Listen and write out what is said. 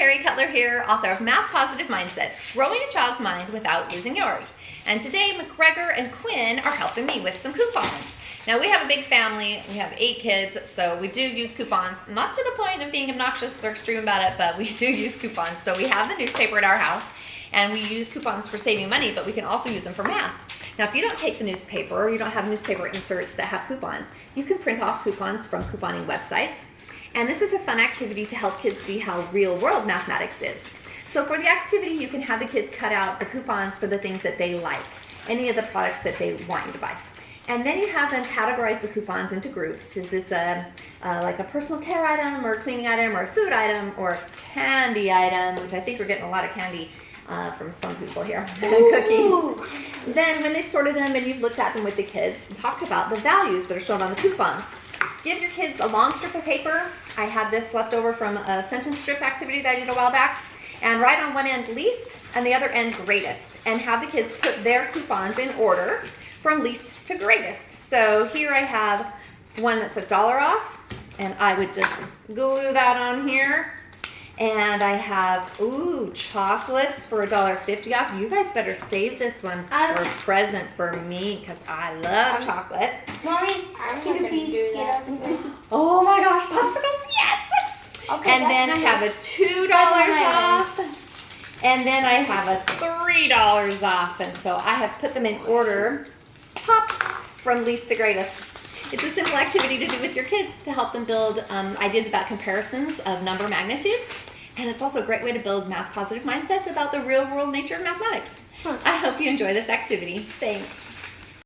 Carrie Cutler here, author of Math Positive Mindsets, Growing a Child's Mind Without Losing Yours. And today, McGregor and Quinn are helping me with some coupons. Now, we have a big family. We have 8 kids, so we do use coupons, not to the point of being obnoxious or extreme about it, but we do use coupons. So we have the newspaper at our house, and we use coupons for saving money, but we can also use them for math. Now, if you don't take the newspaper or you don't have newspaper inserts that have coupons, you can print off coupons from couponing websites. And this is a fun activity to help kids see how real-world mathematics is. So for the activity, you can have the kids cut out the coupons for the things that they like, any of the products that they want you to buy. And then you have them categorize the coupons into groups. Is this like a personal care item, or a cleaning item, or a food item, or a candy item, which I think we're getting a lot of candy from some people here, cookies. Then when they've sorted them and you've looked at them with the kids, talk about the values that are shown on the coupons. Give your kids a long strip of paper. I had this left over from a sentence strip activity that I did a while back. And write on one end least and the other end greatest. And have the kids put their coupons in order from least to greatest. So here I have one that's $1 off. And I would just glue that on here. And I have, chocolates for $1.50 off. You guys better save this one for a present for me because I love chocolate. Mommy, I'm not gonna do that. Oh my gosh, popsicles, yes! Okay, and then I have a $2 off. And then I have a $3 off. And so I have put them in order, pop, from least to greatest. It's a simple activity to do with your kids to help them build ideas about comparisons of number magnitude. And it's also a great way to build math positive mindsets about the real world nature of mathematics. I hope you enjoy this activity. Thanks.